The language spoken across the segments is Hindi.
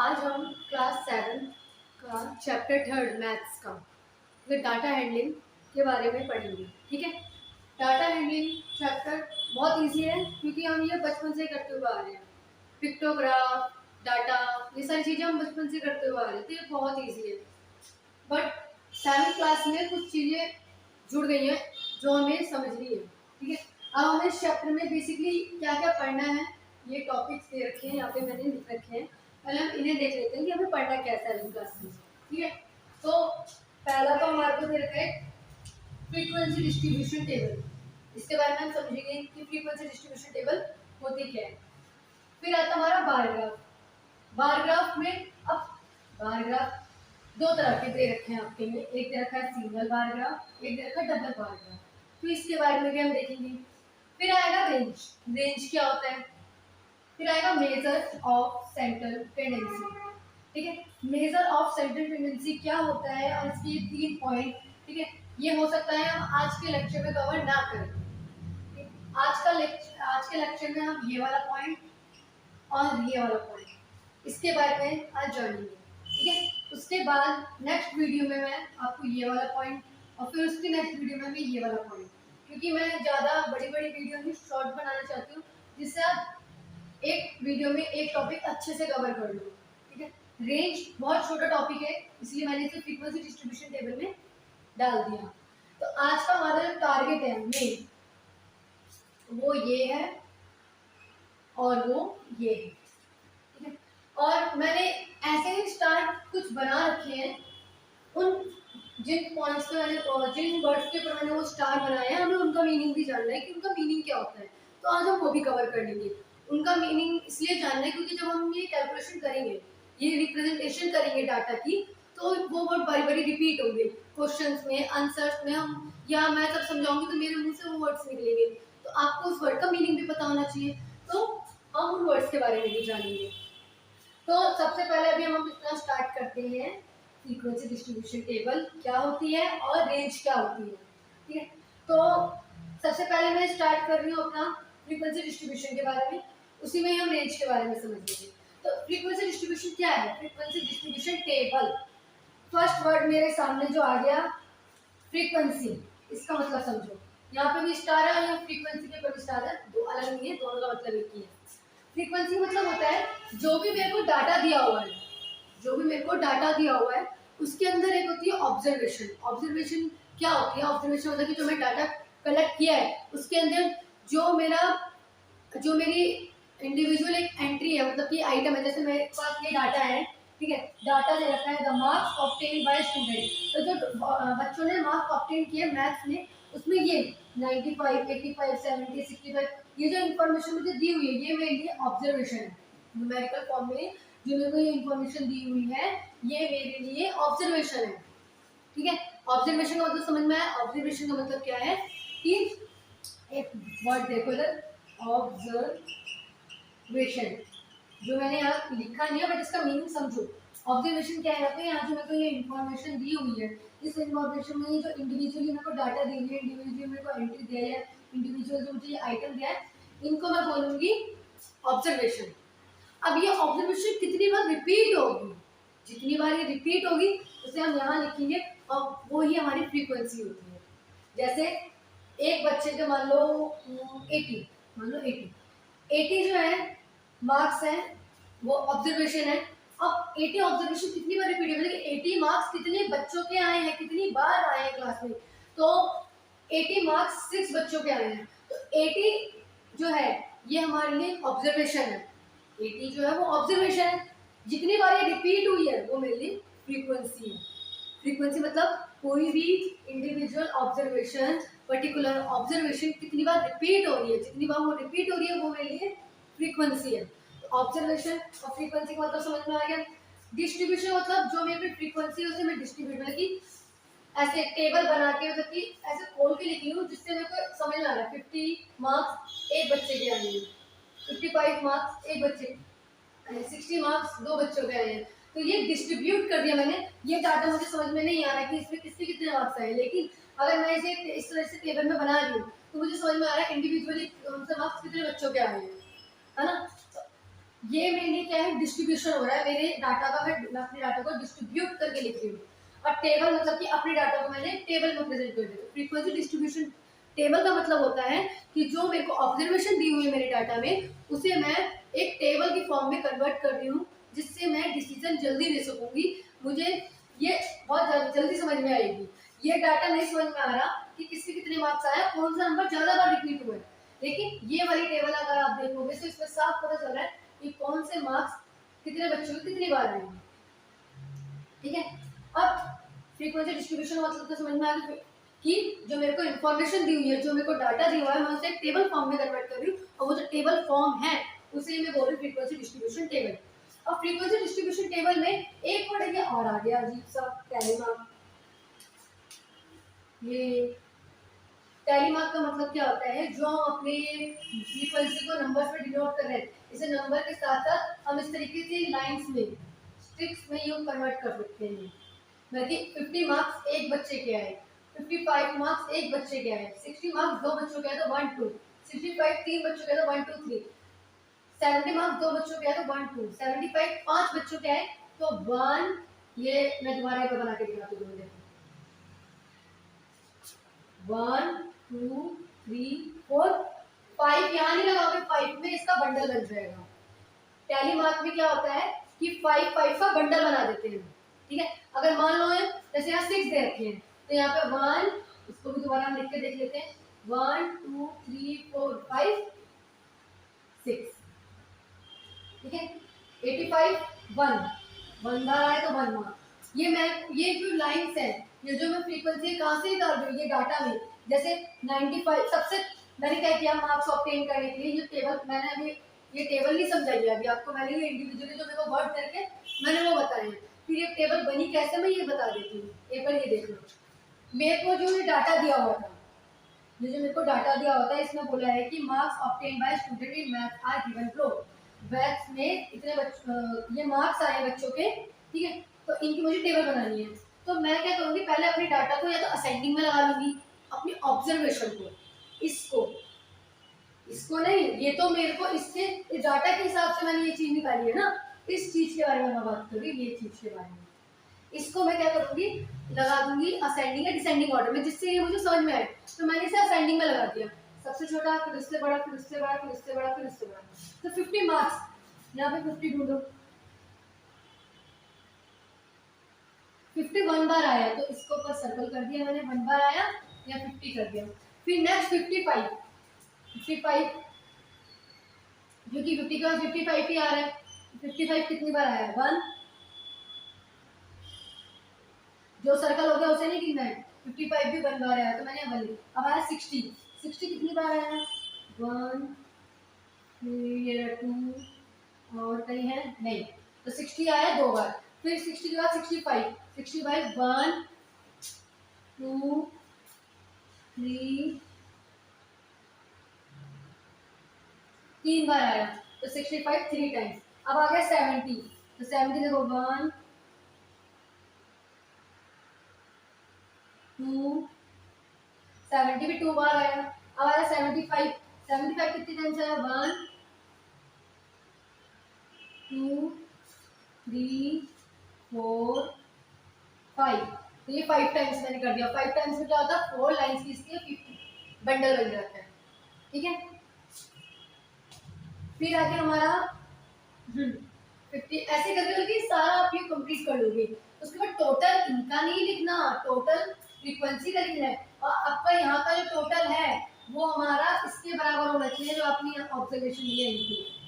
आज हम क्लास 7 का चैप्टर 3 मैथ्स का डाटा हैंडलिंग के बारे में पढ़ेंगे। ठीक है, डाटा हैंडलिंग चैप्टर बहुत इजी है क्योंकि हम ये बचपन से करते हुए आ रहे हैं। पिक्टोग्राफ, डाटा, ये सारी चीज़ें हम बचपन से करते हुए आ रहे हैं, तो ये बहुत इजी है। बट 7th क्लास में कुछ चीज़ें जुड़ गई हैं जो हमें समझनी है। ठीक है, अब हमें इस चैप्टर में बेसिकली क्या क्या पढ़ना है, ये टॉपिक्स दे रखे हैं, यहाँ पे मैंने लिख रखे हैं। पहले हम इन्हें देख लेते हैं कि हमें पढ़ना क्या है 7th क्लास में। ठीक है, तो पहला तो हमारे को दे रखा है फ्रीक्वेंसी डिस्ट्रीब्यूशन टेबल। इसके बारे में हम समझेंगे कि फ्रीक्वेंसी डिस्ट्रीब्यूशन टेबल होती क्या है। फिर आता हमारा बार ग्राफ। बार ग्राफ में अब बार ग्राफ दो तरह के दे रखे हैं आपके लिए, एक दे रखा है सिंगल बार ग्राफ, एक दे रखा है डबल बार ग्राफ। तो इसके बारे में भी हम देखेंगे। फिर आएगा रेंज। रेंज क्या होता है? फिर आएगा मेजर ऑफ सेंट्रल टेंडेंसी। ठीक है, मेजर ऑफ सेंट्रल टेंडेंसी क्या होता है और इसके 3 पॉइंट। ठीक है, ये हो सकता है हम आज के लेक्चर में कवर ना करें। आज के लेक्चर में हम ये वाला पॉइंट और ये वाला पॉइंट इसके बारे में आज जानेंगे। ठीक है, उसके बाद नेक्स्ट वीडियो में मैं आपको ये वाला पॉइंट और फिर उसके नेक्स्ट वीडियो में भी ये वाला पॉइंट, क्योंकि मैं ज़्यादा बड़ी बड़ी वीडियो नहीं शॉर्ट बनाना चाहती हूँ जिससे आप एक वीडियो में एक टॉपिक अच्छे से कवर कर लो। ठीक है, रेंज बहुत छोटा टॉपिक है इसलिए मैंने इसे फ्रीक्वेंसी डिस्ट्रीब्यूशन टेबल में डाल दिया। तो आज का हमारा जो टारगेट है मेन, वो ये है और वो ये है। ठीक है, और मैंने ऐसे ही स्टार्ट कुछ बना रखे हैं, उन जिन पॉइंट्स पे मैंने जिन वर्ड्स के ऊपर मैंने वो स्टार बनाए हैं, हमें उनका मीनिंग भी जानना है कि उनका मीनिंग क्या होता है। तो आज हम वो भी कवर कर लेंगे। उनका मीनिंग इसलिए जानना है क्योंकि जब हम ये कैलकुलेशन करेंगे, ये रिप्रेजेंटेशन करेंगे डाटा की, तो वो वर्ड बारी बारी रिपीट होंगे क्वेश्चंस में, आंसर्स में। हम या मैं जब समझाऊंगी तो मेरे मुंह से वो वर्ड्स निकलेंगे, तो आपको उस वर्ड का मीनिंग भी पता होना चाहिए। तो हम उन वर्ड्स के बारे में भी जानेंगे। तो सबसे पहले अभी हम इतना स्टार्ट करते हैं, फ्रीक्वेंसी डिस्ट्रीब्यूशन टेबल क्या होती है और रेंज क्या होती है। ठीक है, तो सबसे पहले मैं स्टार्ट कर रही हूँ अपना फ्रीक्वेंसी डिस्ट्रीब्यूशन के बारे में, उसी में हम रेंज के बारे में समझ लेंगे। तो फ्रीक्वेंसी डिस्ट्रीब्यूशन क्या है? Frequency distribution table, first word मेरे सामने जो आ गया फ्रीक्वेंसी, इसका मतलब समझो। यहाँ पे भी स्टार है, यहाँ फ्रीक्वेंसी के ऊपर भी स्टार है, दो अलग नहीं है, दोनों का मतलब एक ही है। फ्रीक्वेंसी मतलब होता है जो भी मेरे को डाटा दिया हुआ है, जो भी मेरे को डाटा दिया हुआ है उसके अंदर एक होती है ऑब्जर्वेशन। ऑब्जर्वेशन क्या होती है? ऑब्जर्वेशन मतलब कि जो मैं डाटा कलेक्ट किया है उसके अंदर जो मेरी इंडिविजुअल एक एंट्री है, मतलब कि आइटम है। जैसे मेरे पास ये डाटा है, ठीक है, डाटा दे रखा है the marks obtained by student. तो जो बच्चों ने मार्क्स ऑब्टेन किए मैथ्स में, उसमें ये 95, 85, 70, 65, ये जो इन्फॉर्मेशन मुझे दी हुई है ये मेरे लिए ऑब्जर्वेशन है। न्यूमेरिकल फॉर्म में जो मेरे को ये इन्फॉर्मेशन दी हुई है ये मेरे लिए ऑब्जर्वेशन है। ठीक है, ऑब्जर्वेशन का मतलब समझ में आया? ऑब्जर्वेशन का मतलब क्या है कि एक वर्ड देखो इधर, ऑब्जर्वेशन, जो मैंने यहाँ लिखा नहीं है बट इसका मीनिंग समझो। ऑब्जर्वेशन क्या है? यहाँ जो मेरे को ये इन्फॉर्मेशन दी हुई है, इस इन्फॉर्मेशन में जो इंडिविजुअली मेरे को डाटा दी हुई है, इंडिविजुअली मेरे को एंट्री दिया है, इंडिविजुअल जो मुझे ये आइटम दिया है, इनको मैं बोलूँगी ऑब्जर्वेशन। अब ये ऑब्जर्वेशन कितनी बार रिपीट होगी, जितनी बार ये रिपीट होगी उसे हम यहाँ लिखेंगे और वो ही हमारी फ्रीक्वेंसी होती है। जैसे एक बच्चे के मान लो 80, मान लो 80 जो है मार्क्स है, वो ऑब्जर्वेशन है। अब 80 ऑब्जर्वेशन कितनी बार रिपीट होगी? 80 मार्क्स कितने बच्चों के आए हैं, कितनी बार आए हैं क्लास में? तो 80 मार्क्स 6 बच्चों के आए हैं, तो 80 जो है ये हमारे लिए ऑब्जर्वेशन है। 80 जो है वो ऑब्जर्वेशन है, जितनी बार ये रिपीट हुई है वो मेरे लिए फ्रीक्वेंसी है। फ्रीक्वेंसी मतलब कोई भी इंडिविजुअल ऑब्जर्वेशन, पर्टिकुलर ऑब्जर्वेशन कितनी बार रिपीट हो रही है, जितनी बार वो रिपीट हो रही है वो मेरे लिए फ्रीक्वेंसी है। ऑब्जर्वेशन और फ्रीक्वेंसी का मतलब समझ में आ गया। डिस्ट्रीब्यूशन मतलब जो मेरी फ्रीक्वेंसी है उसे मैं डिस्ट्रीब्यूट, मतलब कि ऐसे टेबल बना के, मतलब कि ऐसे खोल के लिखी हूँ जिससे मेरे को समझ में आ रहा है 50 मार्क्स एक बच्चे के आए हैं, 55 मार्क्स एक बच्चे, 60 मार्क्स दो बच्चों के आए हैं। तो ये डिस्ट्रीब्यूट कर दिया मैंने। ये डाटा मुझे समझ में नहीं आ रहा कि इसमें किसके कितने मार्क्स आए, लेकिन अगर मैं इसे इस तरह से टेबल में बना रही हूँ तो मुझे समझ में आ रहा है इंडिविजुअली उनसे मार्क्स कितने बच्चों के आए हैं, है ना? ये मेरे लिए क्या है, डिस्ट्रीब्यूशन हो रहा है मेरे डाटा का, मैं अपने डाटा को डिस्ट्रीब्यूट करके लिख रही हूँ। और टेबल मतलब कि अपने डाटा को मैंने टेबल में प्रेजेंट कर दिया। फ्रीक्वेंसी डिस्ट्रीब्यूशन टेबल का मतलब होता है कि जो मेरे को ऑब्जर्वेशन दी हुई है मेरे डाटा में, उसे मैं एक टेबल की फॉर्म में कन्वर्ट कर रही हूँ, जिससे मैं डिसीजन जल्दी ले सकूंगी। मुझे ये बहुत जल्दी समझ में आएगी। ये डाटा नहीं समझ में आ रहा कि किसके कितने मार्क्स आया, कौन सा नंबर ज्यादा बार रिपीट हुआ है, लेकिन ये वाली टेबल अगर आप देखोगे तो इसमें साफ पता चल रहा है कि कौन से मार्क्स कितने बच्चों को कितनी बार आएंगे। ठीक है, अब फ्रीक्वेंसी डिस्ट्रीब्यूशन मतलब तो समझ में आ गया कि जो मेरे को इन्फॉर्मेशन दी हुई है, जो मेरे को डाटा दिया हुआ है, मैं उसे एक टेबल फॉर्म में कन्वर्ट कर रही हूँ, और वो जो टेबल फॉर्म है उसे मैं बोल रही हूँ फ्रीक्वेंसी डिस्ट्रीब्यूशन टेबल। अब फ्रीक्वेंसी डिस्ट्रीब्यूशन टेबल में एक वर्ड ये और आ गया अजीब सा, टैलीमार्क। ये टैलीमार्क का मतलब क्या होता है, जो हम अपने फ्रीक्वेंसी को नंबर्स में डिनोट कर रहे हैं, इसे नंबर के साथ साथ हम इस तरीके से लाइंस में, स्ट्रिक्स में यूं कन्वर्ट कर सकते हैं। मतलब कि 50 मार्क्स एक बच्चे के आए, 55 मार्क्स एक बच्चे के आए, 60 मार्क्स दो बच्चों के आए तो 1 2, 65 तीन बच्चों के आए तो 1 2 3, 70 मार्क्स दो बच्चों के आए तो 1 2, 75 पांच बच्चों के आए तो 1। ये मैं दोबारा एक बना के दिखाती हूँ, देखो 1 2 3 4 5, यहाँ नहीं लगाओगे, 5 में इसका बंडल बन जाएगा। टैली मार्क में क्या होता है कि 5 5 का बंडल बना देते हैं। ठीक है, अगर मान लो जैसे यहाँ 6 दे रखे हैं तो यहाँ पे 1, इसको भी दोबारा हम लिख के देख लेते हैं, 1 2 3 4 5 6। ठीक है, 85 1 1 बार आए तो 1 मार्क। ये जो लाइंस है, ये जो मैं फ्रीक्वेंसी कहाँ से निकाल रही हूँ, ये डाटा में। जैसे 95 सबसे मैंने क्या किया मार्क्स ऑब्टेन करने के लिए, ये टेबल मैंने अभी, ये टेबल नहीं समझाई अभी आपको, मैंने ये इंडिविजुअली जो मेरे को वर्ड करके मैंने वो बताया। फिर ये टेबल बनी कैसे मैं ये बता देती हूँ, एक बार ये देख लो। मेरे को जो ये डाटा दिया हुआ था, ये जो मेरे को डाटा दिया हुआ था, इसमें बोला है कि marks obtained by student in math are given below. Maths में इतने ये मार्क्स आए बच्चों के, ठीक है, तो इनकी मुझे टेबल बनानी है। तो मैं क्या करूंगी, पहले अपने डाटा को या तो असेंडिंग में लगा लूंगी, अपनी ऑब्जर्वेशन को, इसको इसको नहीं, ये तो मेरे को इससे इस डाटा के हिसाब से मैंने ये चीज निकाली है ना, इस चीज के बारे में मैं बात करूंगी, ये चीज के बारे में। इसको मैं क्या करूंगी, लगा दूंगी असेंडिंग या डिसेंडिंग ऑर्डर में, जिससे ये मुझे समझ में आए। तो मैंने इसे असेंडिंग में लगा दिया, सबसे छोटा फिर उससे बड़ा फिर उससे बड़ा फिर उससे बड़ा फिर उससे बड़ा। तो 50 मार्क्स यहाँ पे 50 ढूंढो, 51 बार आया तो इसको ऊपर सर्कल कर दिया मैंने, 1 बार आया या 50 कर दिया। फिर नेक्स्ट 55 क्योंकि 50 के बाद 55 ही आ रहा है, 55 कितनी बार आया, 1, जो सर्कल हो गया उसे नहीं गिनना है। 55 भी 1 बार आया तो मैंने 1 लिखा। अब आया 60 कितनी बार आया, 1 फिर 2 और कहीं है नहीं, तो 60 आया 2 बार। फिर 60 के बाद 65 1 2 3 3 बार आया तो 65 3 टाइम्स। अब आ गया 70, तो 70 देखो 1 2 70 भी 2 बार आया। अब आया 75 कितनी टाइम्स आया, 1 2 3 4 5, तो ये 5 टाइम्स मैंने कर दिया। 5 टाइम्स में क्या होता है, 4 लाइंस की इसकी 50 बंडल बन जाता है। ठीक है, फिर आगे हमारा 50 ऐसे करके सारा आप ये कंप्लीट कर लोगे। उसके बाद टोटल इनका नहीं लिखना, टोटल फ्रीक्वेंसी का लिखना है, और आपका यहाँ का जो टोटल है वो हमारा इसके बराबर होना चाहिए जो आपने ऑब्जर्वेशन लिया इनकी।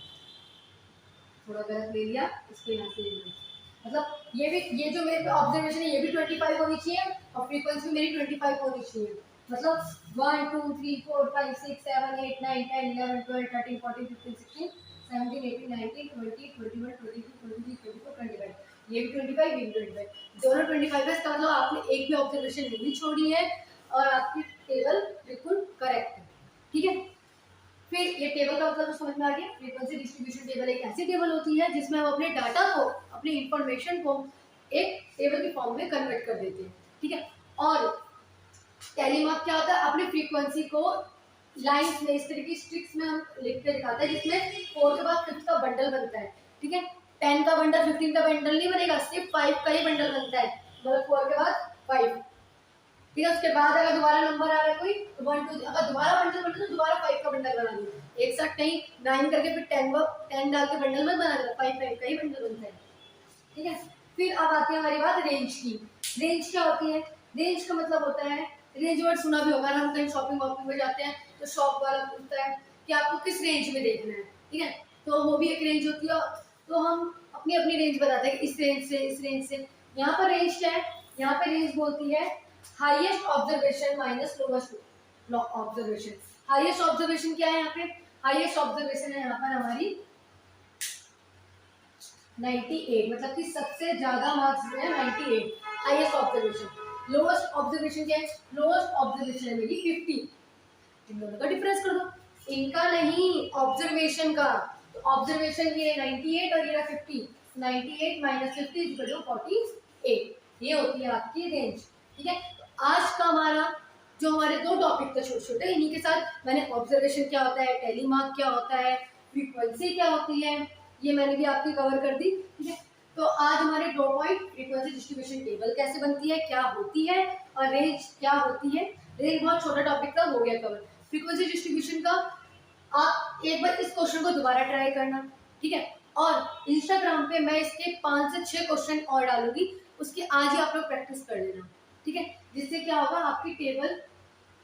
थोड़ा गलत ले लिया, इसको यहाँ से ले लिया, मतलब ये जो मेरे ऑब्जर्वेशन है ये भी 25 होनी चाहिए और फ्रीक्वेंसी मेरी 25 होनी चाहिए। मतलब 1 2 3 4 5 6 7 8 9 10 11 12 13 14 15 16 17 18 19 20 21 22 23 24 25, ये भी 25 ये भी 25, दोनों 25 है। इसका मतलब आपने एक भी ऑब्जर्वेशन नहीं छोड़ी है और आपकी टेबल बिल्कुल करेक्ट है। ठीक है, फिर ये टेबल का मतलब समझ में आ गया। फ्रीक्वेंसी डिस्ट्रीब्यूशन टेबल एक ऐसी टेबल होती है जिसमें हम अपने डाटा को, अपनी इंफॉर्मेशन को एक टेबल के फॉर्म में कन्वर्ट कर देते हैं। ठीक है, और टैली मार्क क्या होता है, अपनी फ्रीक्वेंसी को लाइन्स में इस तरीके की स्ट्रिक्स में हम लिख के दिखाते हैं, जिसमें 4 के बाद 5 का बंडल बनता है। ठीक है, 10 का बंडल 15 का बंडल नहीं बनेगा, सिर्फ 5 का ही बंडल बनता है, मतलब 4 के बाद 5। ठीक है, उसके बाद अगर दोबारा नंबर आ रहा है कोई तो 1 2, अगर दोबारा बंडल बना तो दोबारा 5 का बंडल बना दो, एक साथ नहीं 9 करके फिर 10 डाल के बंडल मत बना दो, 5 का ही बंडल बनता है। ठीक है, फिर अब आती है हमारी बात रेंज की। रेंज क्या होती है? रेंज का मतलब होता है, रेंज वर्ड सुना भी होगा, हम कहीं शॉपिंग वॉपिंग में जाते हैं तो शॉप वाला पूछता है कि आपको किस रेंज में देखना है। ठीक है, तो वो भी एक रेंज होती है, तो हम अपनी अपनी रेंज बताते हैं इस रेंज से इस रेंज से। यहाँ पर रेंज क्या है? यहाँ पे रेंज बोलती है highest observation minus lowest observation. Highest observation क्या है यहाँ पे? हाईएस्ट ऑब्जर्वेशन है यहाँ पर हमारी 98, मतलब कि सबसे ज्यादा मार्क्स जो है 98, हाईएस्ट ऑब्जर्वेशन। लोएस्ट ऑब्जर्वेशन क्या है? लोएस्ट ऑब्जर्वेशन है मेरी 50। इन दोनों का डिफरेंस कर दो, इनका नहीं ऑब्जर्वेशन का। तो ऑब्जर्वेशन ये 98 और ये 50, 98 माइनस 50 इक्वल टू 48, ये होती है आपकी रेंज। ठीक है, तो आज का हमारा जो हमारे 2 टॉपिक थे छोटे छोटे, इन्हीं के साथ मैंने ऑब्जर्वेशन क्या होता है, टेलीमार्क क्या होता है, फ्रीक्वेंसी क्या होती है, ये मैंने भी आपकी कवर कर दी। ठीक है, तो आज हमारे 2 पॉइंट, फ्रीक्वेंसी डिस्ट्रीब्यूशन टेबल कैसे बनती है, क्या होती है, और रेंज क्या होती है। रेंज बहुत छोटा टॉपिक था, हो गया कवर। फ्रीक्वेंसी डिस्ट्रीब्यूशन का आप एक बार इस क्वेश्चन को दोबारा ट्राई करना। ठीक है, और इंस्टाग्राम पे मैं इसके 5 से 6 क्वेश्चन और डालूंगी, उसकी आज ही आप लोग प्रैक्टिस कर लेना। ठीक है, जिससे क्या होगा, आपकी टेबल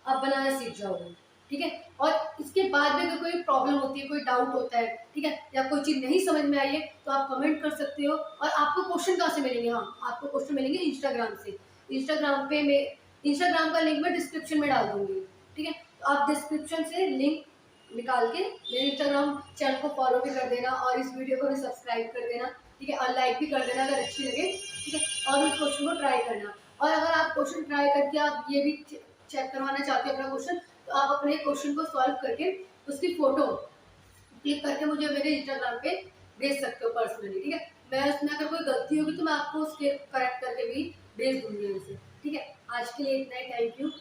आप बनाना सीख जाओगे। ठीक है, और इसके बाद में अगर कोई प्रॉब्लम होती है, कोई डाउट होता है, ठीक है, या कोई चीज़ नहीं समझ में आई है तो आप कमेंट कर सकते हो। और आपको क्वेश्चन कहाँ से मिलेंगे? हाँ, आपको क्वेश्चन मिलेंगे इंस्टाग्राम से। इंस्टाग्राम पे मैं इंस्टाग्राम का लिंक मैं डिस्क्रिप्शन में डाल दूंगी। ठीक है, तो आप डिस्क्रिप्शन से लिंक निकाल के मेरे इंस्टाग्राम चैनल को फॉलो भी कर देना, और इस वीडियो को भी सब्सक्राइब कर देना। ठीक है, और लाइक भी कर देना अगर अच्छी लगे। ठीक है, और उस क्वेश्चन को ट्राई करना। और अगर आप क्वेश्चन ट्राई करके आप ये भी चेक करवाना चाहते हो अपना क्वेश्चन, तो आप अपने क्वेश्चन को सॉल्व करके उसकी फोटो क्लिक करके मुझे मेरे इंस्टाग्राम पे भेज सकते हो पर्सनली। ठीक है, मैं उसमें अगर कोई गलती होगी तो मैं आपको उसके करेक्ट करके भी भेज दूंगी उसे। ठीक है, आज के लिए इतना ही, थैंक यू।